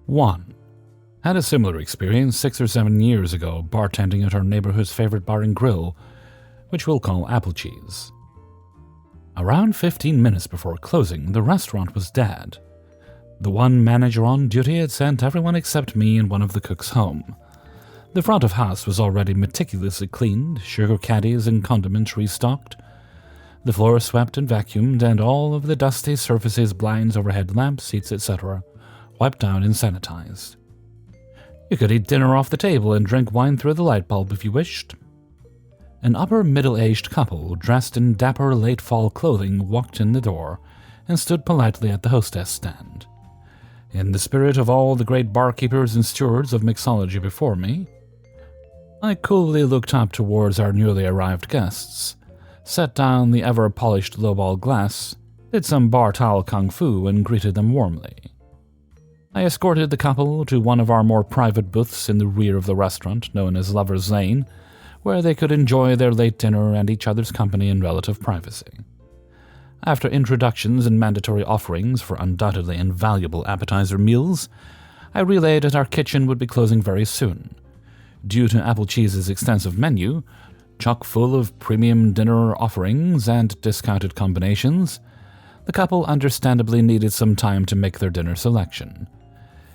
1. Had a similar experience 6 or 7 years ago bartending at our neighborhood's favorite bar and grill, which we'll call Apple Cheese. Around 15 minutes before closing, the restaurant was dead. The one manager on duty had sent everyone except me and one of the cooks home. The front of house was already meticulously cleaned, sugar caddies and condiments restocked, the floor swept and vacuumed, and all of the dusty surfaces, blinds, overhead lamps, seats, etc. wiped down and sanitized. You could eat dinner off the table and drink wine through the light bulb if you wished. An upper middle-aged couple, dressed in dapper late-fall clothing, walked in the door and stood politely at the hostess stand. In the spirit of all the great barkeepers and stewards of mixology before me, I coolly looked up towards our newly arrived guests, set down the ever-polished lowball glass, did some bar towel kung fu, and greeted them warmly. I escorted the couple to one of our more private booths in the rear of the restaurant, known as Lover's Lane, where they could enjoy their late dinner and each other's company in relative privacy. After introductions and mandatory offerings for undoubtedly invaluable appetizer meals, I relayed that our kitchen would be closing very soon. Due to Apple Cheese's extensive menu, chock full of premium dinner offerings and discounted combinations, the couple understandably needed some time to make their dinner selection.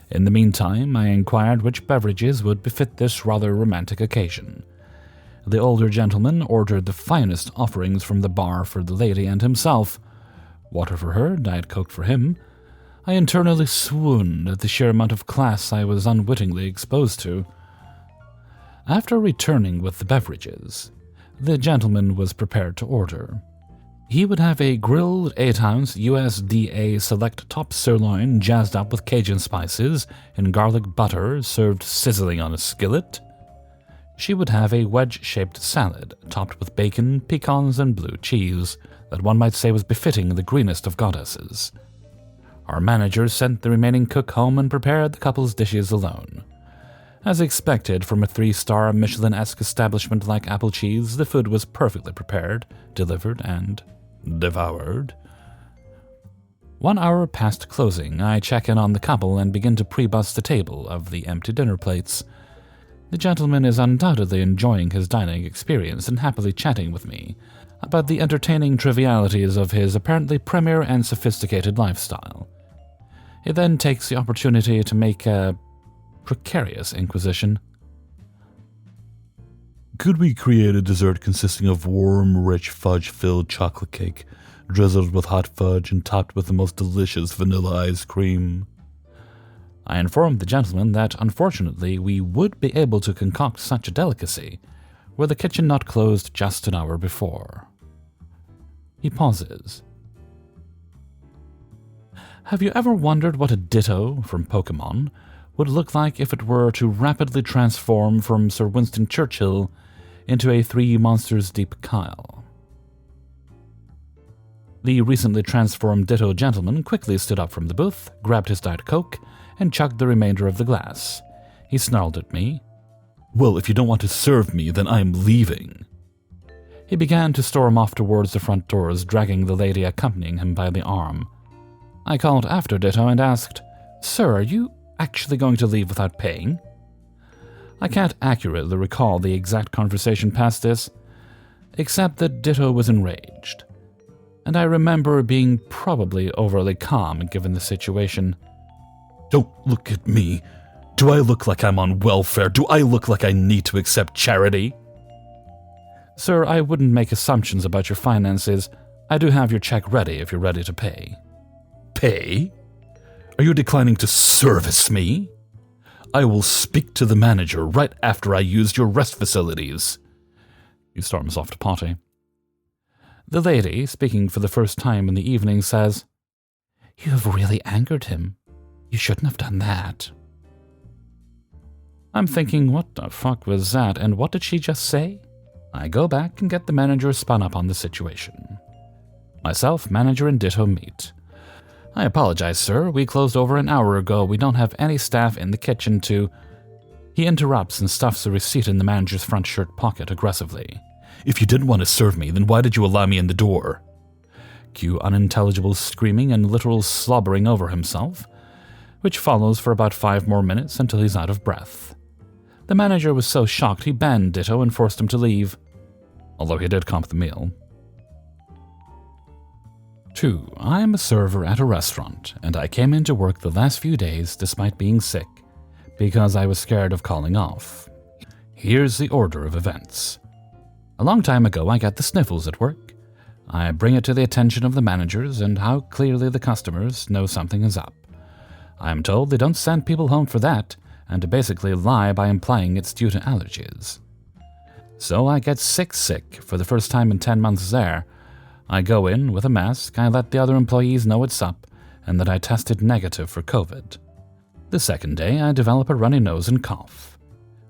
In the meantime, I inquired which beverages would befit this rather romantic occasion. The older gentleman ordered the finest offerings from the bar for the lady and himself. Water for her, Diet Coke for him. I internally swooned at the sheer amount of class I was unwittingly exposed to. After returning with the beverages, the gentleman was prepared to order. He would have a grilled 8-ounce USDA Select top sirloin jazzed up with Cajun spices and garlic butter served sizzling on a skillet. She would have a wedge-shaped salad topped with bacon, pecans, and blue cheese that one might say was befitting the greenest of goddesses. Our manager sent the remaining cook home and prepared the couple's dishes alone. As expected from a 3-star Michelin-esque establishment like Apple Cheese, the food was perfectly prepared, delivered, and devoured. 1 hour past closing, I check in on the couple and begin to pre-bus the table of the empty dinner plates. The gentleman is undoubtedly enjoying his dining experience and happily chatting with me about the entertaining trivialities of his apparently premier and sophisticated lifestyle. He then takes the opportunity to make a precarious inquisition. Could we create a dessert consisting of warm, rich, fudge-filled chocolate cake, drizzled with hot fudge and topped with the most delicious vanilla ice cream? I informed the gentleman that, unfortunately, we would be able to concoct such a delicacy were the kitchen not closed just an hour before. He pauses. Have you ever wondered what a Ditto from Pokémon would look like if it were to rapidly transform from Sir Winston Churchill into a 3 monsters deep Kyle? The recently transformed Ditto gentleman quickly stood up from the booth, grabbed his Diet Coke, and chugged the remainder of the glass. He snarled at me. Well, if you don't want to serve me, then I'm leaving. He began to storm off towards the front doors, dragging the lady accompanying him by the arm. I called after Ditto and asked, "Sir, are you actually going to leave without paying?" I can't accurately recall the exact conversation past this, except that Ditto was enraged, and I remember being probably overly calm given the situation. Don't look at me. Do I look like I'm on welfare? Do I look like I need to accept charity? Sir, I wouldn't make assumptions about your finances. I do have your check ready if you're ready to pay. Pay? Are you declining to service me? I will speak to the manager right after I use your rest facilities. He storms off to potty. The lady, speaking for the first time in the evening, says, "You have really angered him. You shouldn't have done that." I'm thinking, what the fuck was that, and what did she just say? I go back and get the manager spun up on the situation. Myself, manager, and Ditto meet. "I apologize, sir. We closed over an hour ago. We don't have any staff in the kitchen to..." He interrupts and stuffs a receipt in the manager's front shirt pocket aggressively. If you didn't want to serve me, then why did you allow me in the door? Cue unintelligible screaming and literal slobbering over himself. which follows for about 5 more minutes until he's out of breath. The manager was so shocked he banned Ditto and forced him to leave, although he did comp the meal. 2. I'm a server at a restaurant, and I came into work the last few days despite being sick, because I was scared of calling off. Here's the order of events. A long time ago I got the sniffles at work. I bring it to the attention of the managers, and how clearly the customers know something is up. I am told they don't send people home for that, and to basically lie by implying it's due to allergies. So I get sick for the first time in 10 months there. I go in with a mask, I let the other employees know it's up, and that I tested negative for COVID. The second day, I develop a runny nose and cough.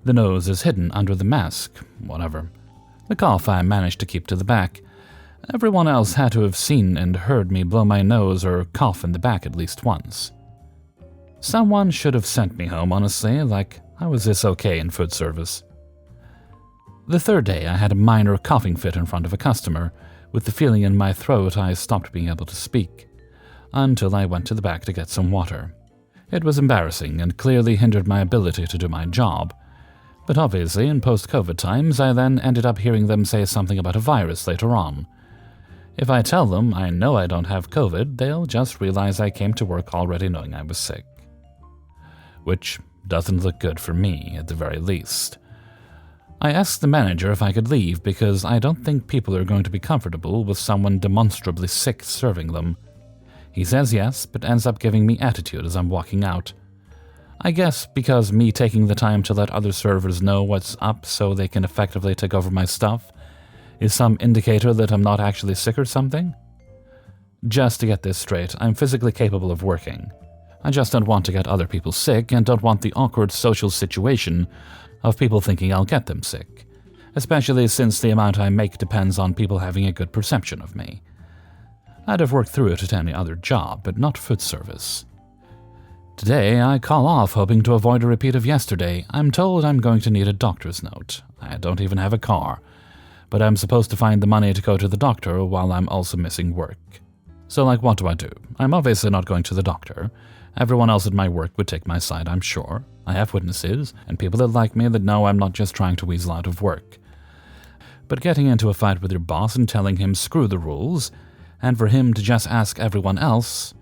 The nose is hidden under the mask, whatever. The cough I managed to keep to the back. Everyone else had to have seen and heard me blow my nose or cough in the back at least once. Someone should have sent me home, honestly, like, how is this okay in food service? The third day, I had a minor coughing fit in front of a customer. With the feeling in my throat, I stopped being able to speak, until I went to the back to get some water. It was embarrassing and clearly hindered my ability to do my job. But obviously, in post-COVID times, I then ended up hearing them say something about a virus later on. If I tell them I know I don't have COVID, they'll just realize I came to work already knowing I was sick. Which doesn't look good for me, at the very least. I asked the manager if I could leave because I don't think people are going to be comfortable with someone demonstrably sick serving them. He says yes, but ends up giving me attitude as I'm walking out. I guess because me taking the time to let other servers know what's up so they can effectively take over my stuff is some indicator that I'm not actually sick or something? Just to get this straight, I'm physically capable of working. I just don't want to get other people sick and don't want the awkward social situation of people thinking I'll get them sick, especially since the amount I make depends on people having a good perception of me. I'd have worked through it at any other job, but not food service. Today, I call off hoping to avoid a repeat of yesterday. I'm told I'm going to need a doctor's note. I don't even have a car, but I'm supposed to find the money to go to the doctor while I'm also missing work. So what do? I'm obviously not going to the doctor. Everyone else at my work would take my side, I'm sure. I have witnesses, and people that like me that know I'm not just trying to weasel out of work. But getting into a fight with your boss and telling him screw the rules, and for him to just ask everyone else,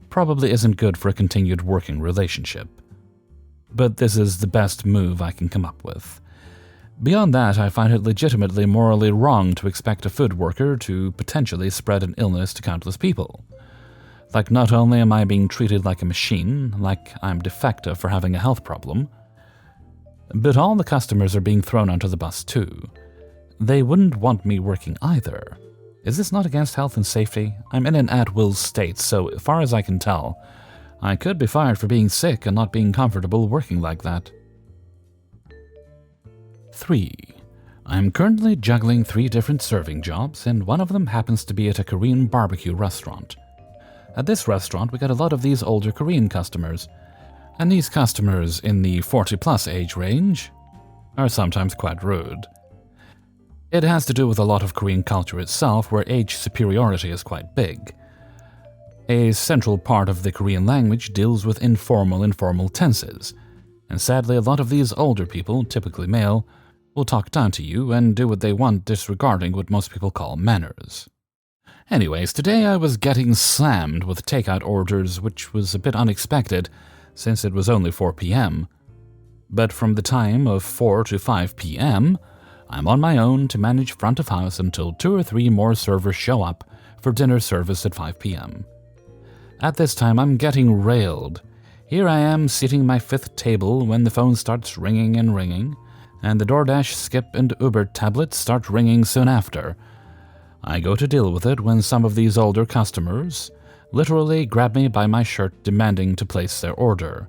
probably isn't good for a continued working relationship. But this is the best move I can come up with. Beyond that, I find it legitimately morally wrong to expect a food worker to potentially spread an illness to countless people. Not only am I being treated like a machine, like I'm defective for having a health problem, but all the customers are being thrown onto the bus too. They wouldn't want me working either. Is this not against health and safety? I'm in an at-will state, so far as I can tell, I could be fired for being sick and not being comfortable working like that. 3. I'm currently juggling 3 different serving jobs, and one of them happens to be at a Korean barbecue restaurant. At this restaurant, we get a lot of these older Korean customers, and these customers in the 40-plus age range are sometimes quite rude. It has to do with a lot of Korean culture itself, where age superiority is quite big. A central part of the Korean language deals with informal tenses, and sadly a lot of these older people, typically male, will talk down to you and do what they want disregarding what most people call manners. Anyways, today I was getting slammed with takeout orders, which was a bit unexpected since it was only 4 p.m. But from the time of 4 to 5 p.m., I'm on my own to manage front of house until 2 or 3 more servers show up for dinner service at 5 p.m. At this time, I'm getting railed. Here I am sitting my 5th table when the phone starts ringing, and the DoorDash, Skip, and Uber tablets start ringing soon after. I go to deal with it when some of these older customers literally grab me by my shirt demanding to place their order.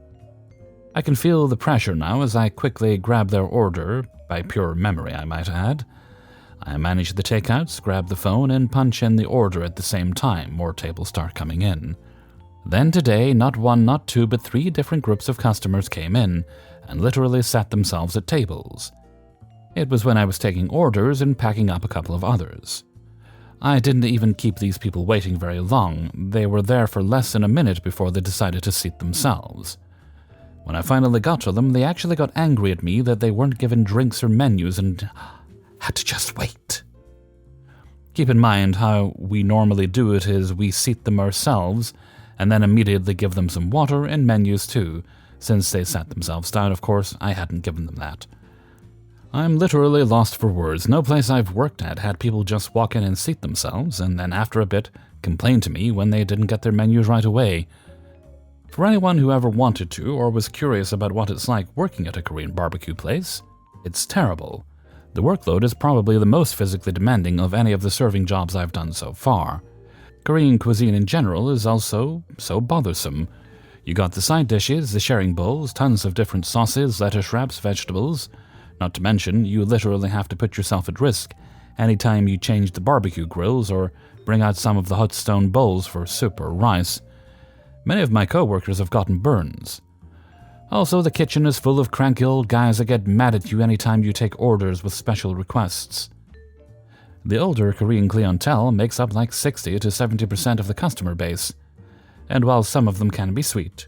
I can feel the pressure now as I quickly grab their order, by pure memory I might add. I manage the takeouts, grab the phone, and punch in the order at the same time more tables start coming in. Then today, not 1, not 2, but 3 different groups of customers came in and literally sat themselves at tables. It was when I was taking orders and packing up a couple of others. I didn't even keep these people waiting very long. They were there for less than a minute before they decided to seat themselves. When I finally got to them, they actually got angry at me that they weren't given drinks or menus and had to just wait. Keep in mind how we normally do it is we seat them ourselves and then immediately give them some water and menus too. Since they sat themselves down, of course, I hadn't given them that. I'm literally lost for words. No place I've worked at had people just walk in and seat themselves and then after a bit complain to me when they didn't get their menus right away. For anyone who ever wanted to or was curious about what it's like working at a Korean barbecue place, it's terrible. The workload is probably the most physically demanding of any of the serving jobs I've done so far. Korean cuisine in general is also so bothersome. You got the side dishes, the sharing bowls, tons of different sauces, lettuce wraps, vegetables. Not to mention, you literally have to put yourself at risk anytime you change the barbecue grills or bring out some of the hot stone bowls for soup or rice. Many of my co-workers have gotten burns. Also, the kitchen is full of cranky old guys that get mad at you anytime you take orders with special requests. The older Korean clientele makes up like 60 to 70% of the customer base, and while some of them can be sweet,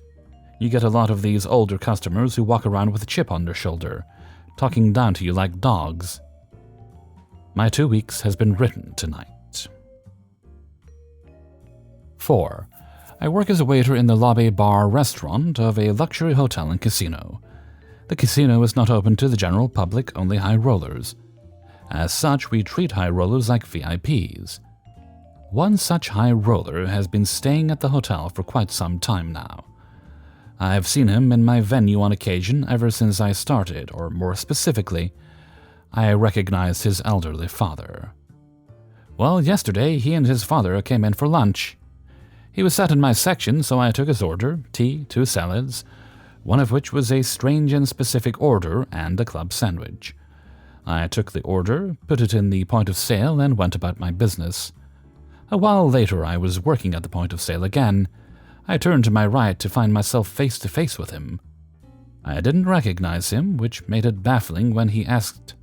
you get a lot of these older customers who walk around with a chip on their shoulder, talking down to you like dogs. My 2 weeks has been written tonight. 4. I work as a waiter in the lobby bar restaurant of a luxury hotel and casino. The casino is not open to the general public, only high rollers. As such, we treat high rollers like VIPs. One such high roller has been staying at the hotel for quite some time now. I have seen him in my venue on occasion ever since I started, or more specifically, I recognized his elderly father. Well, yesterday he and his father came in for lunch. He was sat in my section, so I took his order, tea, 2 salads, one of which was a strange and specific order and a club sandwich. I took the order, put it in the point of sale, and went about my business. A while later, I was working at the point of sale again. I turned to my right to find myself face to face with him. I didn't recognize him, which made it baffling when he asked,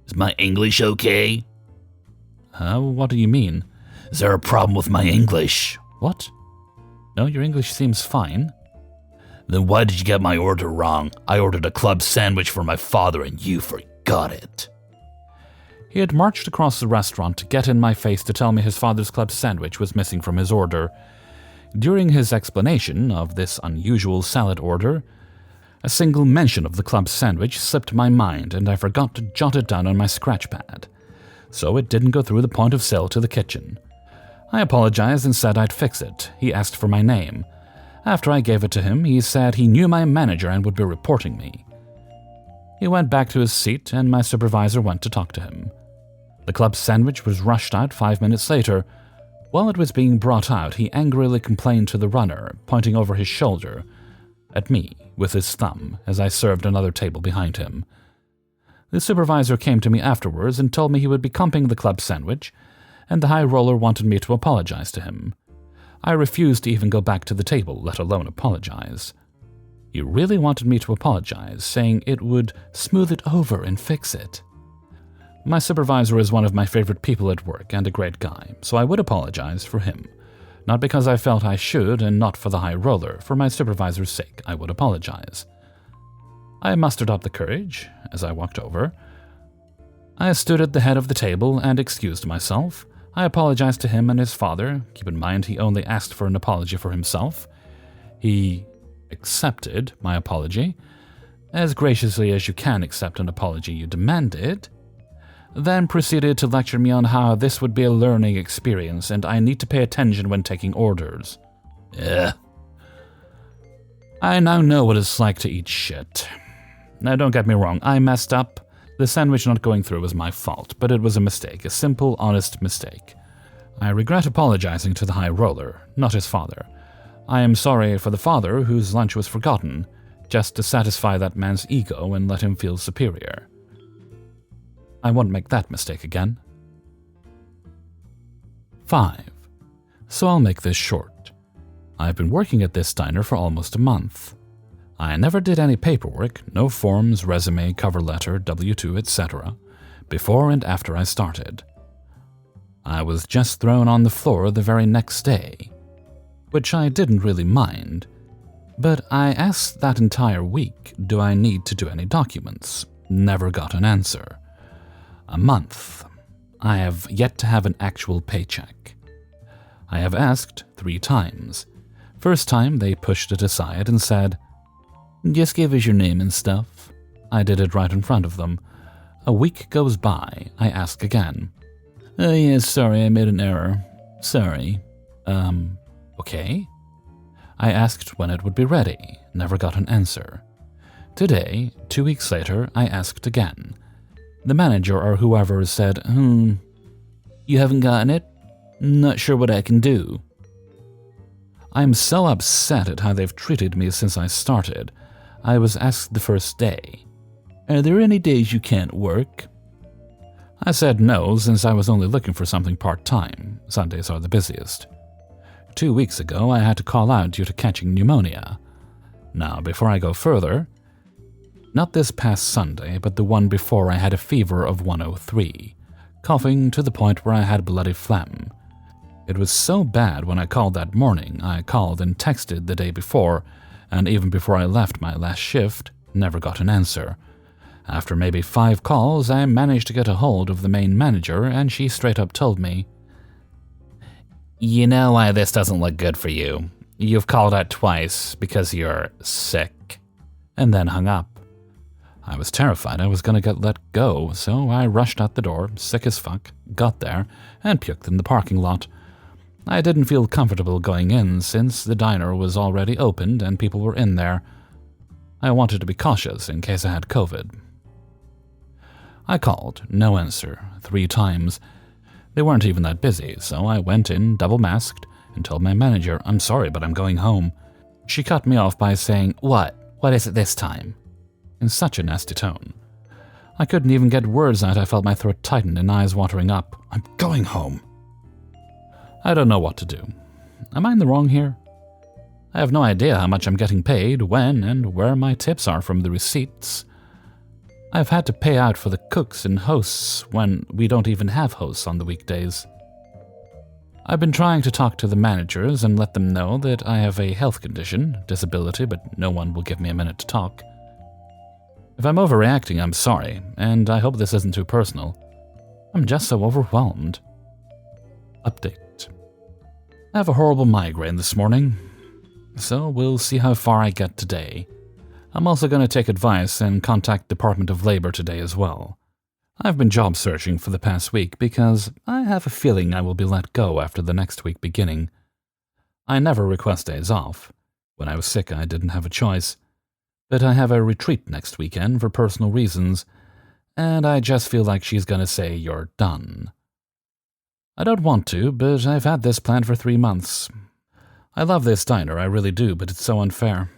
"Is my English okay?" What do you mean? Is there a problem with my English? What? No, your English seems fine. Then why did you get my order wrong? I ordered a club sandwich for my father and you forgot it. He had marched across the restaurant to get in my face to tell me his father's club sandwich was missing from his order. During his explanation of this unusual salad order, a single mention of the club sandwich slipped my mind and I forgot to jot it down on my scratch pad. So it didn't go through the point of sale to the kitchen. I apologized and said I'd fix it. He asked for my name. After I gave it to him, he said he knew my manager and would be reporting me. He went back to his seat and my supervisor went to talk to him. The club sandwich was rushed out 5 minutes later. While it was being brought out, he angrily complained to the runner, pointing over his shoulder at me with his thumb as I served another table behind him. The supervisor came to me afterwards and told me he would be comping the club sandwich, and the high roller wanted me to apologize to him. I refused to even go back to the table, let alone apologize. He really wanted me to apologize, saying it would smooth it over and fix it. My supervisor is one of my favorite people at work and a great guy, so I would apologize for him. Not because I felt I should and not for the high roller, for my supervisor's sake, I would apologize. I mustered up the courage as I walked over. I stood at the head of the table and excused myself. I apologized to him and his father. Keep in mind, he only asked for an apology for himself. He accepted my apology, as graciously as you can accept an apology you demanded, then proceeded to lecture me on how this would be a learning experience and I need to pay attention when taking orders. I now know what it's like to eat shit. Now, don't get me wrong, I messed up. The sandwich not going through was my fault, but it was a mistake, a simple, honest mistake. I regret apologizing to the high roller, not his father. I am sorry for the father whose lunch was forgotten, just to satisfy that man's ego and let him feel superior. I won't make that mistake again. 5. So I'll make this short. I've been working at this diner for almost a month. I never did any paperwork, no forms, resume, cover letter, W-2, etc., before and after I started. I was just thrown on the floor the very next day, which I didn't really mind, but I asked that entire week, do I need to do any documents? Never got an answer. A month. I have yet to have an actual paycheck. I have asked 3 times. First time, they pushed it aside and said, "Just give us your name and stuff." I did it right in front of them. A week goes by. I ask again. "Oh yes, sorry, I made an error. Sorry." Okay. I asked when it would be ready. Never got an answer. Today, 2 weeks later, I asked again. The manager or whoever said, "You haven't gotten it? Not sure what I can do." I'm so upset at how they've treated me since I started. I was asked the first day, "Are there any days you can't work?" I said no, since I was only looking for something part-time. Sundays are the busiest. 2 weeks ago, I had to call out due to catching pneumonia. Now, before I go further, not this past Sunday, but the one before, I had a fever of 103, coughing to the point where I had bloody phlegm. It was so bad when I called that morning. I called and texted the day before, and even before I left my last shift, never got an answer. After maybe 5 calls, I managed to get a hold of the main manager, and she straight up told me, "You know why this doesn't look good for you. You've called out twice because you're sick," and then hung up. I was terrified I was going to get let go, so I rushed out the door, sick as fuck, got there, and puked in the parking lot. I didn't feel comfortable going in since the diner was already opened and people were in there. I wanted to be cautious in case I had COVID. I called, no answer, 3 times. They weren't even that busy, so I went in double-masked and told my manager, "I'm sorry, but I'm going home." She cut me off by saying, "What? What is it this time?" in such a nasty tone. I couldn't even get words out. I felt my throat tighten and eyes watering up. I'm going home. I don't know what to do. Am I in the wrong here? I have no idea how much I'm getting paid, when, and where my tips are from the receipts. I've had to pay out for the cooks and hosts when we don't even have hosts on the weekdays. I've been trying to talk to the managers and let them know that I have a health condition, disability, but no one will give me a minute to talk. If I'm overreacting, I'm sorry, and I hope this isn't too personal. I'm just so overwhelmed. Update. I have a horrible migraine this morning, so we'll see how far I get today. I'm also going to take advice and contact Department of Labor today as well. I've been job searching for the past week because I have a feeling I will be let go after the next week beginning. I never request days off. When I was sick, I didn't have a choice. But I have a retreat next weekend for personal reasons, and I just feel like she's going to say, "You're done." I don't want to, but I've had this planned for 3 months. I love this diner, I really do, but it's so unfair.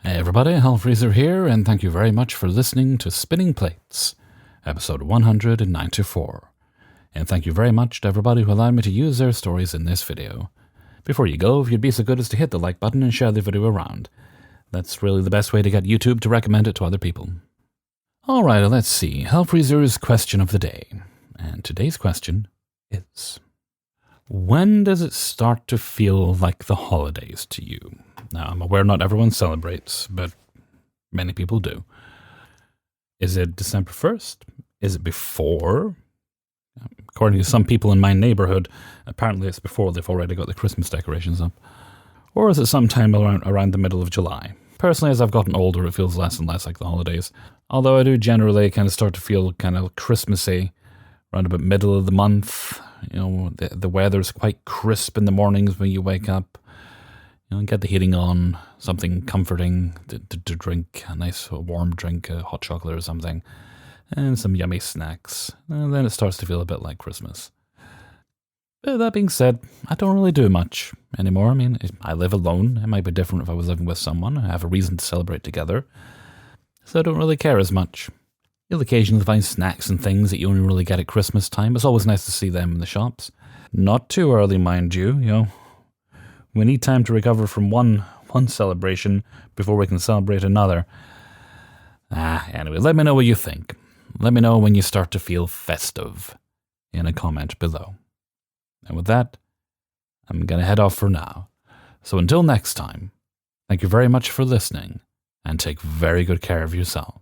Hey everybody, Hellfreezer here, and thank you very much for listening to Spinning Plates, episode 194. And thank you very much to everybody who allowed me to use their stories in this video. Before you go, if you'd be so good as to hit the like button and share the video around. That's really the best way to get YouTube to recommend it to other people. Alright, let's see. Hellfreezer's question of the day. And today's question is, when does it start to feel like the holidays to you? Now, I'm aware not everyone celebrates, but many people do. Is it December 1st? Is it before? According to some people in my neighborhood, apparently it's before they've already got the Christmas decorations up. Or is it sometime around the middle of July? Personally, as I've gotten older, it feels less and less like the holidays. Although I do generally kind of start to feel kind of Christmassy around about middle of the month. You know, the weather's quite crisp in the mornings when you wake up. You know, get the heating on, something comforting to drink, a nice warm drink, a hot chocolate or something, and some yummy snacks. And then it starts to feel a bit like Christmas. But that being said, I don't really do much anymore. I mean, I live alone. It might be different if I was living with someone. I have a reason to celebrate together. So I don't really care as much. You'll occasionally find snacks and things that you only really get at Christmas time. It's always nice to see them in the shops. Not too early, mind you. You know, we need time to recover from one celebration before we can celebrate another. Anyway, let me know what you think. let me know when you start to feel festive in a comment below. And with that, I'm going to head off for now. So until next time, thank you very much for listening, and take very good care of yourself.